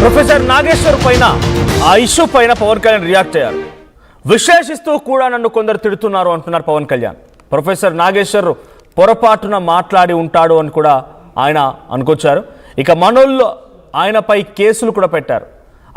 Professor Nageshwar పైన ఆ issue పైన పవన్ కళ్యాణ్ రియాక్ట్ అయ్యారు. విశ్లేషిస్తూ కూడా నన్ను కొందరు తిడుతున్నారు అంటున్నారు పవన్ కళ్యాణ్. ప్రొఫెసర్ నాగేశ్వర్ పొరపాటున మాట్లాడి ఉంటాడు అని కూడా ఆయన అనుకొచ్చారు. ఇక మనోళ్ళు ఆయనపై కేసులు కూడా పెట్టారు,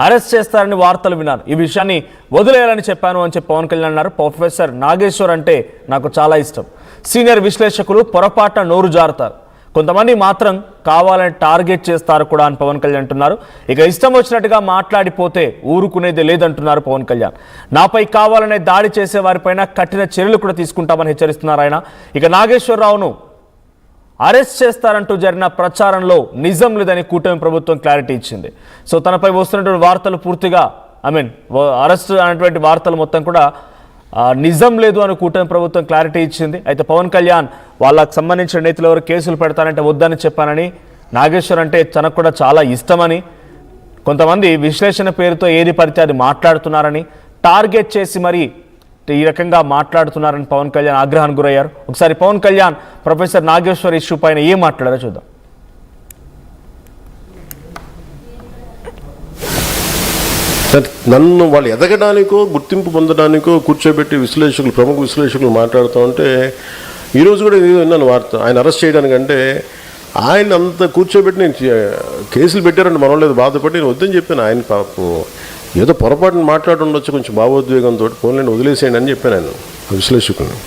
అరెస్ట్ చేస్తారని వార్తలు విన్నాను. ఈ విషయాన్ని వదిలేయాలని చెప్పాను అని చెప్పి పవన్ కళ్యాణ్ అన్నారు. ప్రొఫెసర్ నాగేశ్వర్ అంటే నాకు చాలా ఇష్టం. సీనియర్ విశ్లేషకులు పొరపాటున నోరు జారుతారు, కొంతమంది మాత్రం కావాలని టార్గెట్ చేస్తారు కూడా అని పవన్ కళ్యాణ్ అంటున్నారు. ఇక ఇష్టం వచ్చినట్టుగా మాట్లాడిపోతే ఊరుకునేది లేదంటున్నారు పవన్ కళ్యాణ్. నాపై కావాలనే దాడి చేసే వారిపైన కఠిన చర్యలు కూడా తీసుకుంటామని హెచ్చరిస్తున్నారు ఆయన. ఇక నాగేశ్వరరావును అరెస్ట్ చేస్తారంటూ జరిగిన ప్రచారంలో నిజం లేదని కూటమి ప్రభుత్వం క్లారిటీ ఇచ్చింది. సో తనపై వస్తున్నటువంటి వార్తలు పూర్తిగా అరెస్ట్ అనేటువంటి వార్తలు మొత్తం కూడా నిజం లేదు అని కూటమి ప్రభుత్వం క్లారిటీ ఇచ్చింది. అయితే పవన్ కళ్యాణ్ వాళ్ళకు సంబంధించిన నేతలు ఎవరు కేసులు పెడతానంటే వద్దని చెప్పానని, నాగేశ్వర్ అంటే తనకు కూడా చాలా ఇష్టమని, కొంతమంది విశ్లేషణ పేరుతో ఏది పడితే అది మాట్లాడుతున్నారని, టార్గెట్ చేసి మరి ఈ రకంగా మాట్లాడుతున్నారని పవన్ కళ్యాణ్ ఆగ్రహానికి గురయ్యారు. ఒకసారి పవన్ కళ్యాణ్ ప్రొఫెసర్ నాగేశ్వర్ ఇష్యూ పైన ఏం మాట్లాడారో చూద్దాం. నన్ను వాళ్ళు ఎదగడానికో గుర్తింపు పొందడానికో కూర్చోబెట్టి విశ్లేషకులు, ప్రముఖ విశ్లేషకులు మాట్లాడుతూ ఉంటే ఈరోజు కూడా ఏదో విన్నాను వార్త, ఆయన అరెస్ట్ చేయడానికంటే ఆయన అంత కూర్చోబెట్టి నేను కేసులు పెట్టారంటే మనం లేదు బాధపడి నేను వద్దని చెప్పాను. ఆయన పాపం ఏదో పొరపాటును మాట్లాడి ఉండొచ్చు, కొంచెం భావోద్వేగంతో ఫోన్లను వదిలేసేయండి అని చెప్పాను ఆయన విశ్లేషకుని.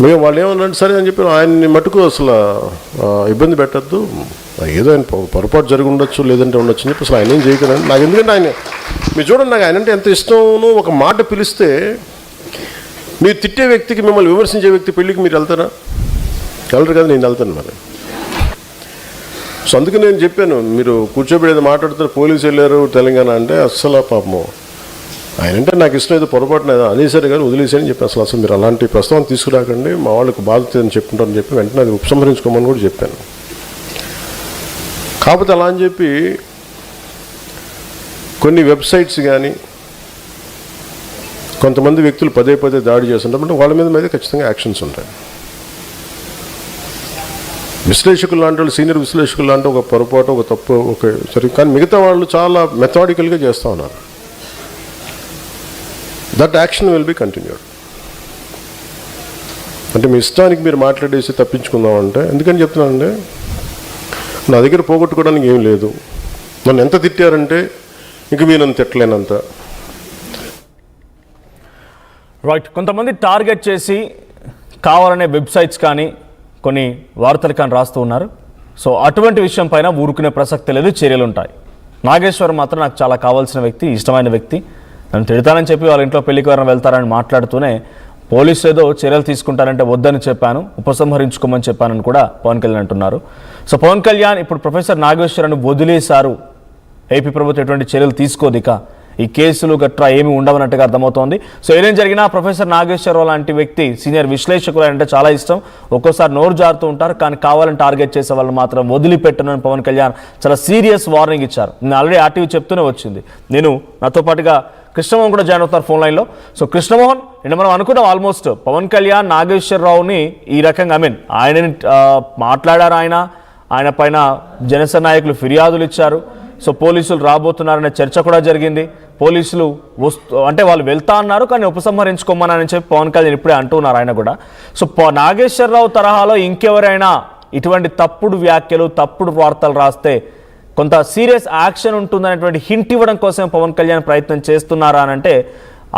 మేము వాళ్ళు ఏమన్నాడు సరే అని చెప్పాను. ఆయన్ని మటుకు అసలు ఇబ్బంది పెట్టద్దు, ఏదో ఆయన పొరపాటు జరిగి ఉండొచ్చు లేదంటే ఉండొచ్చు అని చెప్పి అసలు ఆయన ఏం చేయగలండి నాకు. ఎందుకంటే ఆయన మీరు చూడండి, నాకు ఆయన అంటే ఎంత ఇష్టమో. ఒక మాట పిలిస్తే మీరు తిట్టే వ్యక్తికి, మిమ్మల్ని విమర్శించే వ్యక్తి పెళ్ళికి మీరు వెళ్తారా? వెళ్ళరు కదా, నేను వెళ్తాను మరి. సో అందుకే నేను చెప్పాను, మీరు కూర్చోబెడేది మాట్లాడుతున్నారు, పోలీసు వెళ్ళారు తెలంగాణ అంటే అస్సలు పాపము ఆయన అంటే నాకు ఇష్టం, ఏదో పొరపాటున ఏదో అనేసరి కానీ వదిలేసారని చెప్పి అసలు మీరు అలాంటి ప్రస్తావన తీసుకురాకండి, మా వాళ్ళకి బాధ్యత అని చెప్పుకుంటారని చెప్పి వెంటనే అది ఉపసంహరించుకోమని కూడా చెప్పాను. కాకపోతే అలా అని చెప్పి కొన్ని వెబ్సైట్స్ కానీ కొంతమంది వ్యక్తులు పదే పదే దాడి చేస్తుంటారు, వాళ్ళ మీద ఖచ్చితంగా యాక్షన్స్ ఉంటాయి. విశ్లేషకులు లాంటి వాళ్ళు, సీనియర్ విశ్లేషకులు లాంటి ఒక పొరపాటు, ఒక తప్పు, ఒక సరే, కానీ మిగతా వాళ్ళు చాలా మెథాడికల్గా చేస్తూ ఉన్నారు. That action will be continued. అంటే మీ ఇష్టానికి మీరు మాట్లాడేసి తప్పించుకుందామంటే, ఎందుకని చెప్తున్నానంటే నా దగ్గర పోగొట్టుకోవడానికి ఏం లేదు. నన్ను ఎంత తిట్టారంటే ఇంక మీరు నన్ను తిట్టలేనంత. రైట్, కొంతమంది టార్గెట్ చేసి కావాలనే వెబ్సైట్స్ కానీ కొన్ని వార్తలు కానీ రాస్తూ ఉన్నారు. సో అటువంటి విషయం పైన ఊరుకునే ప్రసక్తి లేదు, చర్యలు ఉంటాయి. నాగేశ్వర్ మాత్రం నాకు చాలా కావాల్సిన వ్యక్తి, ఇష్టమైన వ్యక్తి. నన్ను తిడతానని చెప్పి వాళ్ళ ఇంట్లో పెళ్లికి ఎవరైనా వెళ్తారని మాట్లాడుతూనే పోలీసులు ఏదో చర్యలు తీసుకుంటారంటే వద్దని చెప్పాను, ఉపసంహరించుకోమని చెప్పానని కూడా పవన్ కళ్యాణ్ అంటున్నారు. సో పవన్ కళ్యాణ్ ఇప్పుడు ప్రొఫెసర్ నాగేశ్వరను వదిలేశారు, ఏపీ ప్రభుత్వం ఎటువంటి చర్యలు తీసుకోదు, ఇక ఈ కేసులు గట్రా ఏమి ఉండవన్నట్టుగా అర్థమవుతోంది. సో ఏదేం జరిగినా ప్రొఫెసర్ నాగేశ్వరరావు లాంటి వ్యక్తి సీనియర్ విశ్లేషకులు అంటే చాలా ఇష్టం. ఒక్కోసారి నోరు జారుతూ ఉంటారు, కానీ కావాలని టార్గెట్ చేసే వాళ్ళు మాత్రం వదిలిపెట్టనని పవన్ కళ్యాణ్ చాలా సీరియస్ వార్నింగ్ ఇచ్చారు. నేను ఆల్రెడీ ఆర్టీవీ చెప్తూనే వచ్చింది. నాతో పాటుగా కృష్ణమోహన్ కూడా జాయిన్ అవుతున్నారు ఫోన్ లైన్లో. సో కృష్ణమోహన్, నిన్న మనం అనుకున్నాం ఆల్మోస్ట్ పవన్ కళ్యాణ్ నాగేశ్వరరావుని ఈ రకంగా ఆయనని మాట్లాడారు, ఆయన పైన జనసేన నాయకులు ఫిర్యాదులు ఇచ్చారు. సో పోలీసులు రాబోతున్నారనే చర్చ కూడా జరిగింది. పోలీసులు అంటే వాళ్ళు వెళ్తా అన్నారు, కానీ ఉపసంహరించుకోమని చెప్పి పవన్ కళ్యాణ్ ఇప్పుడే అంటున్నారు ఆయన కూడా. సో నాగేశ్వరరావు తరహాలో ఇంకెవరైనా ఇటువంటి తప్పుడు వ్యాఖ్యలు, తప్పుడు వార్తలు రాస్తే కొంత సీరియస్ యాక్షన్ ఉంటుందనేటువంటి హింట్ ఇవ్వడం కోసం పవన్ కళ్యాణ్ ప్రయత్నం చేస్తున్నారా అని అంటే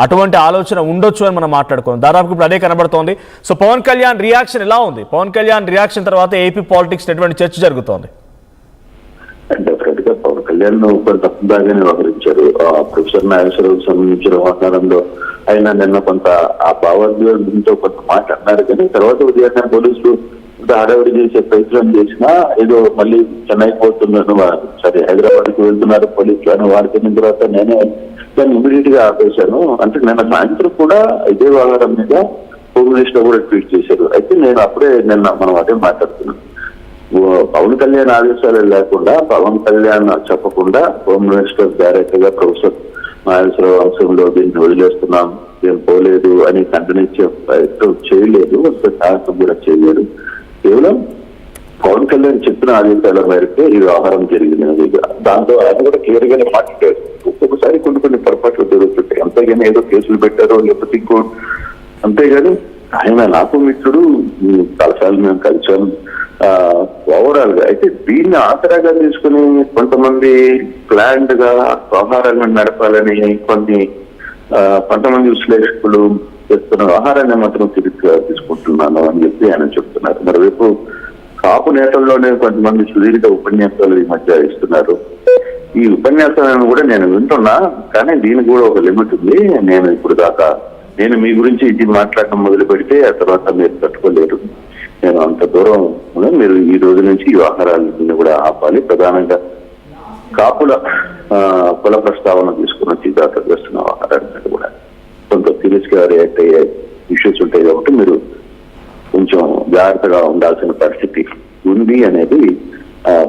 అటువంటి ఆలోచన ఉండొచ్చు అని మనం మాట్లాడుకోం. దాదాపు ఇప్పుడు అదే కనబడుతోంది. సో పవన్ కళ్యాణ్ రియాక్షన్ ఎలా ఉంది? పవన్ కళ్యాణ్ రియాక్షన్ తర్వాత ఏపీ పాలిటిక్స్ ఎటువంటి చర్చ జరుగుతోంది? డెఫినెట్ గా పవన్ కళ్యాణ్ కొంత తప్పుదాగానే వ్యవహరించారు. ప్రొఫెసర్ నాగేశ్వరరావుకి సంబంధించిన వ్యవహారంలో ఆయన నిన్న కొంత ఆ భావోద్వేగంతో కొంత మాట అన్నారు, కానీ తర్వాత ఉదయాన్నే పోలీసులు హడావిడి చేసే ప్రయత్నం చేసినా ఏదో మళ్ళీ చెన్నై పోతున్నాను, సరే హైదరాబాద్కి వెళ్తున్నారు పోలీసులు అని వాడిన తర్వాత నేనే దాన్ని ఇమీడియట్ గా ఆపేశాను. అంటే నిన్న సాయంత్రం కూడా ఇదే వ్యవహారం మీద హోమ్ మినిస్టర్ కూడా ట్వీట్ చేశారు. అయితే నేను అప్పుడే మనం అదే మాట్లాడుతున్నాను. పవన్ కళ్యాణ్ ఆదేశాలు లేకుండా, పవన్ కళ్యాణ్ చెప్పకుండా హోమ్ మినిస్టర్ డైరెక్ట్ గా ప్రొఫెసర్ నాగేశ్వరరావు అంశంలో దీన్ని వదిలేస్తున్నాం, ఏం పోలేదు అని ఖండనిచ్చే ప్రయత్నం చేయలేదు, సాహసం కూడా చేయలేదు. కేవలం పవన్ కళ్యాణ్ చెప్పిన ఆదేశాల మేరకే ఈ వ్యవహారం జరిగింది. దాంతో ఆయన కూడా క్లియర్ గానే మాట్లాడారు. ఒక్కొక్కసారి కొన్ని పొరపాట్లు జరుగుతుంటాయి, అంతేగాని ఏదో కేసులు పెట్టారో లేకపోతే ఇంకో, అంతేగాని ఆయన నాకు మిత్రుడు, చాలాసార్లు మేము కలిసాము. ఓవరాల్ గా అయితే దీన్ని ఆసరాగా తీసుకుని కొంతమంది ప్లాండ్ గా వ్యవహారాలను నడపాలని కొంతమంది విశ్లేషకులు చేస్తున్న వ్యవహారాన్ని మాత్రం తిరిగి తీసుకుంటున్నాను అని చెప్పి ఆయన చెప్తున్నారు. మరోవైపు కాపు నేతల్లోనే కొంతమంది సుదీర్ఘ ఉపన్యాసాలు ఈ మధ్య ఇస్తున్నారు. ఈ ఉపన్యాసాలను కూడా నేను వింటున్నా, కానీ దీనికి కూడా ఒక లిమిట్ ఉంది. నేను ఇప్పుడు దాకా నేను మీ గురించి ఇది మాట్లాడటం మొదలు పెడితే ఆ తర్వాత మీరు తట్టుకోలేరు. నేను అంత దూరం మీరు ఈ రోజు నుంచి ఈ వ్యవహారాలన్నీ కూడా ఆపాలి. ప్రధానంగా కాపుల కుల ప్రస్తావన తీసుకున్న చిదాత చేస్తున్న వ్యవహారాన్ని కూడా కొంత సీరియస్ గా రియాక్ట్ అయ్యే ఇష్యూస్ ఉంటాయి కాబట్టి మీరు కొంచెం జాగ్రత్తగా ఉండాల్సిన పరిస్థితి ఉంది అనేది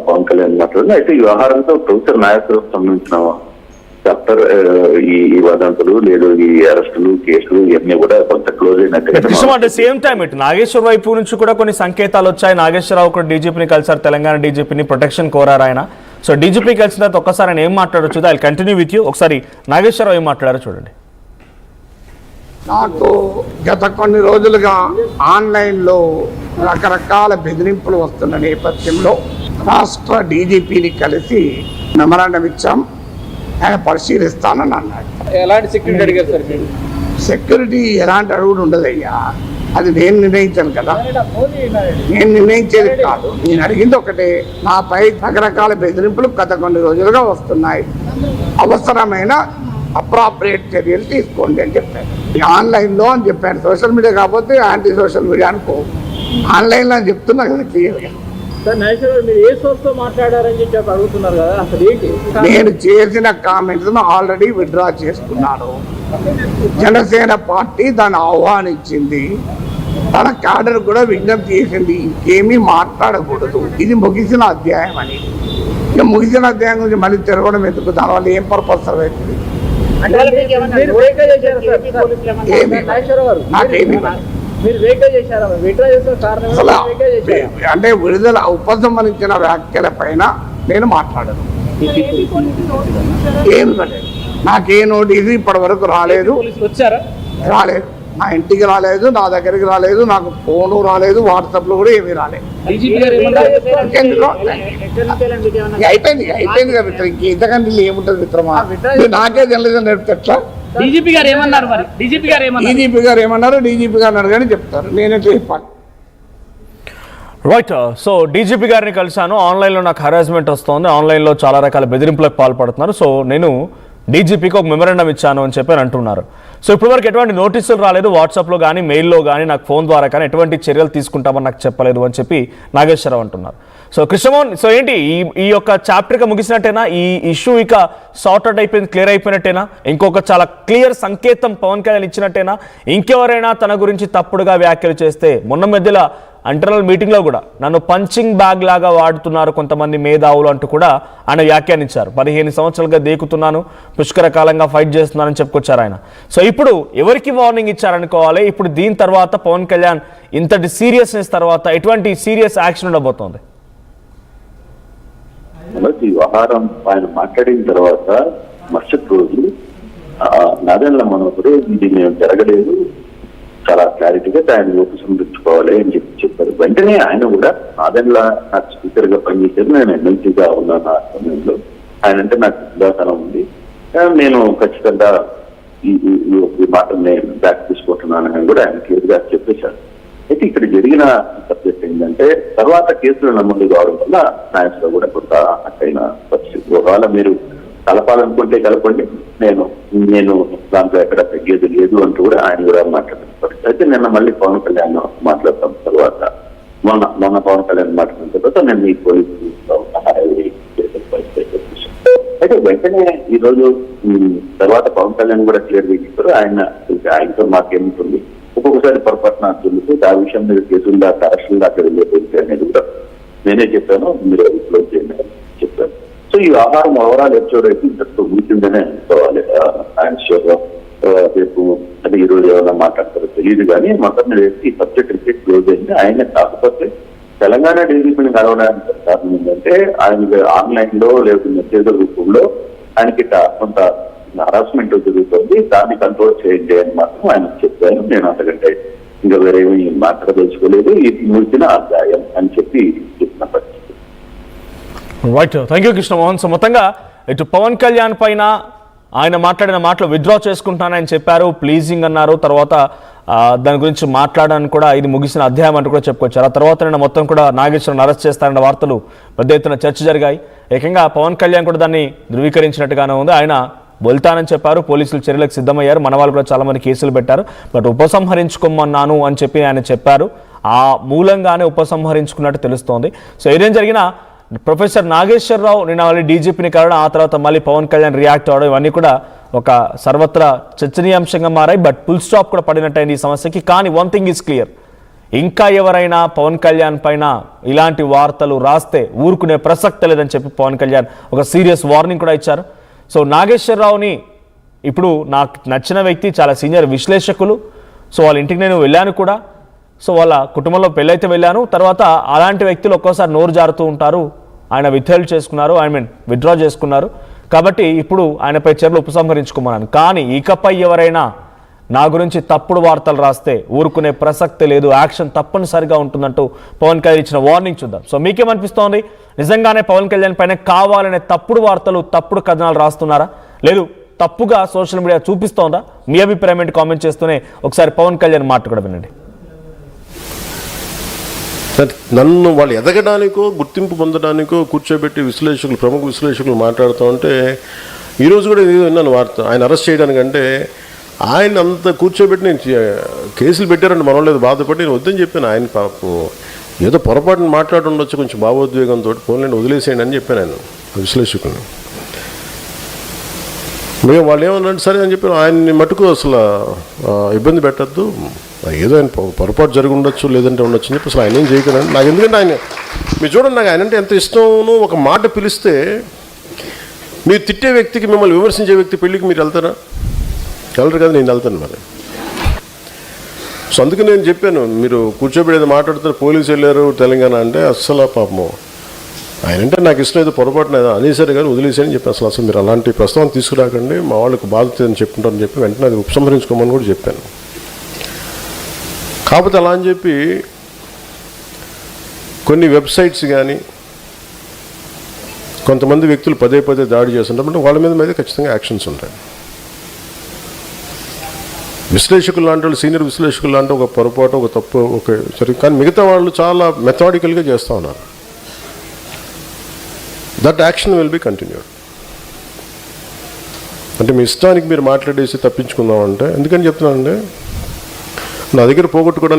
పవన్ కళ్యాణ్ మాట్లాడింది. అయితే ఈ వ్యవహారంతో ప్రొఫెసర్ నాయకులకు సంబంధించిన డాక్టర్ ఈ వదంతులు లేదు ఈ అరెస్టులు కేసులు ఇవన్నీ కూడా కొంత క్లోజ్ అయినట్టు. సేమ్ టైం ఇటు నాగేశ్వర్ వైపు నుంచి కూడా కొన్ని సంకేతాలు వచ్చాయి. నాగేశ్వరరావు కూడా డీజీపీని కలిసారు, తెలంగాణ డీజీపీని ప్రొటెక్షన్ కోరారు ఆయన. సో డీజీపీ కలిసిన తర్వాత ఒక్కసారి ఆయన ఏం మాట్లాడొచ్చు, ఐ కంటిన్యూ విత్ యూ. ఒకసారి నాగేశ్వరరావు ఏం మాట్లాడారో చూడండి. నాకు గత కొన్ని రోజులుగా ఆన్లైన్లో రకరకాల బెదిరింపులు వస్తున్న నేపథ్యంలో రాష్ట్ర డీజీపీని కలిసి మెమరాండం ఇచ్చాం. ఆయన పరిశీలిస్తానని అన్నాడు. ఎలాంటి సెక్యూరిటీ అడిగారు సార్? సెక్యూరిటీ ఎలాంటి అడుగుడు ఉండదయ్యా, అది నేను నిర్ణయించాను కదా. నేను నిర్ణయించేది కాదు, నేను అడిగింది ఒకటే, నాపై రకరకాల బెదిరింపులు గత కొన్ని రోజులుగా వస్తున్నాయి, అవసరమైన అప్రాప్రియేట్ చర్యలు తీసుకోండి అని చెప్పాను. ఆన్లైన్లో అని చెప్పాను, సోషల్ మీడియా కాకపోతే యాంటీ సోషల్ మీడియా అనుకో, ఆన్లైన్లో అని చెప్తున్నా కదా క్లియర్గా. నేను చేసిన కామెంట్స్ ఆల్రెడీ విత్డ్రా చేసుకున్నాను. జనసేన పార్టీ దాన్ని ఆహ్వానించింది, తన క్యాడర్ కూడా విజ్ఞప్తి చేసింది ఇంకేమీ మాట్లాడకూడదు, ఇది ముగిసిన అధ్యాయం అని. ఇక ముగిసిన అధ్యాయం గురించి మళ్ళీ తిరగడం ఎందుకు, దానివల్ల ఏం పర్పస్ అవుతుంది? నాకేమి అంటే విడుదల ఉపసంహరించిన వ్యాఖ్యల పైన నేను మాట్లాడను. ఏమి నాకే నోటీసు ఇప్పటి వరకు రాలేదు, నా ఇంటికి రాలేదు, నా దగ్గరికి రాలేదు, నాకు ఫోను రాలేదు, వాట్సాప్ లో కూడా ఏమీ రాలేదు. అయిపోయింది కదా మిత్రం, ఇంతకంటే ఏముంటది మిత్రమా? నాకే తెలియదు నేర్పితే ఎట్లా? డీజీపీ గారు ఏమన్నారు? డీజీపీ గారు అడగని చెప్తారు, నేనైతే చెప్పాలి. రైట్. సో డీజీపీ గారిని కలిశాను, ఆన్లైన్లో నాకు హరాస్మెంట్ వస్తుంది, ఆన్లైన్లో చాలా రకాల బెదిరింపులకు పాల్పడుతున్నారు, సో నేను డీజీపీకి ఒక మెమరాండం ఇచ్చాను అని చెప్పి అంటున్నారు. సో ఇప్పటివరకు ఎటువంటి నోటీసులు రాలేదు, వాట్సాప్లో కానీ మెయిల్లో కానీ నాకు ఫోన్ ద్వారా కానీ ఎటువంటి చర్యలు తీసుకుంటామని నాకు చెప్పలేదు అని చెప్పి నాగేశ్వరరావు అంటున్నారు. సో కృష్ణమోహన్, సో ఏంటి ఈ యొక్క చాప్టర్గా ముగిసినట్టేనా? ఈ ఇష్యూ ఇక సార్ట్అవుట్ అయిపోయింది, క్లియర్ అయిపోయినట్టేనా? ఇంకొక చాలా క్లియర్ సంకేతం పవన్ కళ్యాణ్ ఇచ్చినట్టేనా? ఇంకెవరైనా తన గురించి తప్పుడుగా వ్యాఖ్యలు చేస్తే, మొన్న మధ్యలో ఇంటర్నల్ మీటింగ్లో కూడా నన్ను పంచింగ్ బ్యాగ్ లాగా వాడుతున్నారు కొంతమంది మేధావులు అంటూ కూడా ఆయన వ్యాఖ్యానించారు. 15 సంవత్సరాలుగా దేకుతున్నాను, పుష్కర కాలంగా ఫైట్ చేస్తున్నానని చెప్పుకొచ్చారు ఆయన. సో ఇప్పుడు ఎవరికి వార్నింగ్ ఇచ్చారనుకోవాలి? ఇప్పుడు దీని తర్వాత పవన్ కళ్యాణ్ ఇంతటి సీరియస్నెస్ తర్వాత ఎటువంటి సీరియస్ యాక్షన్ ఉండబోతోంది? ఈ వ్యవహారం ఆయన మాట్లాడిన తర్వాత మరుసటి రోజు నాదెండ్ల మనోహర్ ఇది మేము జరగలేదు, చాలా క్లారిటీగా ఆయన ఉపసంహరించుకోవాలి అని చెప్పారు. వెంటనే ఆయన కూడా నాదెండ్ల నాకు స్పీకర్ గా పనిచేశారు, నేను ఎమ్మెల్సీగా ఉన్నాను ఆ సమయంలో, ఆయన అంటే నాకు ఉదాహరణ ఉంది, నేను ఖచ్చితంగా ఈ మాటను నేను బ్యాక్ తీసుకుంటున్నాను అని కూడా ఆయన క్లియర్ గా చెప్పేశారు. అయితే ఇక్కడ జరిగిన సబ్జెక్ట్ ఏంటంటే తర్వాత కేసులు నమోదు కావడం వల్ల నాయకులు కూడా కొంత అట్టయిన పరిస్థితి. ఒకవేళ మీరు కలపాలనుకుంటే కలపండి, నేను దాంట్లో ఎక్కడ తగ్గేది లేదు అంటూ కూడా ఆయన కూడా మాట్లాడిన పరిస్థితి. అయితే నిన్న మళ్ళీ పవన్ కళ్యాణ్ మాట్లాడతాం తర్వాత, మొన్న పవన్ కళ్యాణ్ మాట్లాడిన తర్వాత నేను ఈ పోలీసు అయితే వెంటనే ఈ రోజు తర్వాత పవన్ కళ్యాణ్ కూడా క్లియర్ చెప్పారు. ఆయనతో మాకేముంటుంది, ఒక్కొక్కసారి పొరపాటున అందుకు ఆ విషయం మీద కేసులు దాకా అరెస్టులు దాకా వెళ్ళిపోయింది అనేది కూడా నేనే చెప్పాను, మీరు క్లోజ్ చేయండి చెప్పాను. సో ఈ వ్యవహారం ఓవరాల్ ఎపిసోడ్ అయితే ఇంతకు ముగిసిందనే అనుకోవాలి. ఆయన షోగా రేపు అంటే ఈ రోజు ఏమైనా మాట్లాడతారో తెలియదు, కానీ మొత్తం మీద ఈ సబ్జెక్ట్ రిపీట్ క్లోజ్ అయింది. ఆయన కాకపోతే తెలంగాణ డీజీపీని కలవడానికి కారణం ఏంటంటే ఆయనకి ఆన్లైన్ లో లేదా మెసేజ్ రూపంలో ఆయనకి కొంత హరాస్మెంట్ జరుగుతుంది, దాన్ని కంట్రోల్ చేయండి అని మాత్రం ఆయన చెప్పాను. నేను అంతకంటే ఇంకా వేరేమీ మాట్లాడదలుచుకోలేదు. ఇది ముగిసిన అధ్యాయం అని చెప్పి చెప్పిన పరిస్థితి. Right, thank you Krishnamohan. So మొత్తంగా ఇటు పవన్ కళ్యాణ్ పైన ఆయన మాట్లాడిన మాటలు విత్డ్రా చేసుకుంటానని చెప్పారు, ప్లీజింగ్ అన్నారు, తర్వాత దాని గురించి మాట్లాడడానికి కూడా ఇది ముగిసిన అధ్యాయం అంటూ కూడా చెప్పుకొచ్చారు. ఆ తర్వాత నిన్న మొత్తం కూడా నాగేశ్వరరావును అరెస్ట్ చేస్తారన్న వార్తలు పెద్ద ఎత్తున చర్చ జరిగాయి. ఏకంగా పవన్ కళ్యాణ్ కూడా దాన్ని ధృవీకరించినట్టుగానే ఉంది. ఆయన వెళ్తానని చెప్పారు, పోలీసులు చర్యలకు సిద్ధమయ్యారు, మన వాళ్ళు కూడా చాలా మంది కేసులు పెట్టారు, బట్ ఉపసంహరించుకోమన్నాను అని చెప్పి ఆయన చెప్పారు. ఆ మూలంగానే ఉపసంహరించుకున్నట్టు తెలుస్తోంది. సో ఏదేం జరిగినా ప్రొఫెసర్ నాగేశ్వరరావు నిన్న మళ్ళీ డీజీపీని కలవడం, ఆ తర్వాత మళ్ళీ పవన్ కళ్యాణ్ రియాక్ట్ అవ్వడం, ఇవన్నీ కూడా ఒక సర్వత్రా చర్చనీయాంశంగా మారాయి. బట్ ఫుల్ స్టాప్ కూడా పడినట్టయింది ఈ సమస్యకి. కానీ వన్ థింగ్ ఈజ్ క్లియర్, ఇంకా ఎవరైనా పవన్ కళ్యాణ్ పైన ఇలాంటి వార్తలు రాస్తే ఊరుకునే ప్రసక్తి లేదని చెప్పి పవన్ కళ్యాణ్ ఒక సీరియస్ వార్నింగ్ కూడా ఇచ్చారు. సో నాగేశ్వరరావుని ఇప్పుడు నాకు నచ్చిన వ్యక్తి, చాలా సీనియర్ విశ్లేషకులు. సో వాళ్ళ ఇంటికి నేను వెళ్ళాను కూడా. సో వాళ్ళ కుటుంబంలో పెళ్ళైతే వెళ్ళాను. తర్వాత అలాంటి వ్యక్తులు ఒక్కోసారి నోరు జారుతూ ఉంటారు. ఆయన విత్డ్రా చేసుకున్నారు. కాబట్టి ఇప్పుడు ఆయనపై చర్యలు ఉపసంహరించుకోమన్నాను. కానీ ఇకపై ఎవరైనా నా గురించి తప్పుడు వార్తలు రాస్తే ఊరుకునే ప్రసక్తి లేదు, యాక్షన్ తప్పనిసరిగా ఉంటుందంటూ పవన్ కళ్యాణ్ ఇచ్చిన వార్నింగ్ చూద్దాం. సో మీకేమనిపిస్తోంది? నిజంగానే పవన్ కళ్యాణ్ పైన కావాలనే తప్పుడు వార్తలు, తప్పుడు కథనాలు రాస్తున్నారా, లేదు తప్పుగా సోషల్ మీడియా చూపిస్తోందా? మీ అభిప్రాయం ఏంటి కామెంట్ చేస్తూనే ఒకసారి పవన్ కళ్యాణ్ మాట కూడా వినండి. నన్ను వాళ్ళు ఎదగడానికో గుర్తింపు పొందడానికో కూర్చోబెట్టి ప్రముఖ విశ్లేషకులు మాట్లాడుతూ ఉంటే ఈరోజు కూడా ఇది విన్నాను వార్త, ఆయన అరెస్ట్ చేయడానికంటే ఆయన అంత కూర్చోబెట్టి నేను కేసులు పెట్టారంటే మనం లేదు బాధపడి నేను వద్దని చెప్పాను. ఆయన పాపం ఏదో పొరపాటును మాట్లాడి ఉండొచ్చు కొంచెం భావోద్వేగంతో, ఫోన్లేండి వదిలేసేయండి అని చెప్పాను ఆయన విశ్లేషకుని. మేము వాళ్ళు ఏమన్నాడు సరే అని చెప్పి ఆయన్ని మటుకు అసలు ఇబ్బంది పెట్టద్దు, ఏదో ఆయన పొరపాటు జరిగి ఉండొచ్చు లేదంటే ఉండొచ్చు అని చెప్పి అసలు ఆయన ఏం చేయగలండి నాకు. ఎందుకంటే ఆయన మీరు చూడండి, నాకు ఆయన అంటే ఎంత ఇష్టమో. ఒక మాట పిలిస్తే మీరు తిట్టే వ్యక్తికి, మిమ్మల్ని విమర్శించే వ్యక్తి పెళ్ళికి మీరు వెళ్తారా? వెళ్ళరు కదా, నేను వెళ్తాను మరి. సో అందుకే నేను చెప్పాను, మీరు కూర్చోబెడేది మాట్లాడుతారు, పోలీసు వెళ్ళారు తెలంగాణ అంటే అస్సలు పాపము ఆయన అంటే నాకు ఇష్టం, ఏదో పొరపాటున ఏదో అనేసరి కానీ వదిలేసారని చెప్పి అసలు మీరు అలాంటి ప్రస్తావన తీసుకురాకండి, మా వాళ్ళకి బాధ్యత అని చెప్పుకుంటారని చెప్పి వెంటనే అది ఉపసంహరించుకోమని కూడా చెప్పాను. కాకపోతే అలా అని చెప్పి కొన్ని వెబ్సైట్స్ కానీ కొంతమంది వ్యక్తులు పదే దాడి చేస్తుంటారు, వాళ్ళ మీద ఖచ్చితంగా యాక్షన్స్ ఉంటాయి. విశ్లేషకులు లాంటి వాళ్ళు, సీనియర్ విశ్లేషకులు లాంటి ఒక పొరపాటు, ఒక తప్పు, ఒక సరే, కానీ మిగతా వాళ్ళు చాలా మెథాడికల్గా చేస్తూ ఉన్నారు. That action will be continued. అంటే మీ ఇష్టానికి మీరు మాట్లాడేసి తప్పించుకుందామంటే, ఎందుకని చెప్తున్నానంటే నా దగ్గర పోగొట్టుకోవడానికి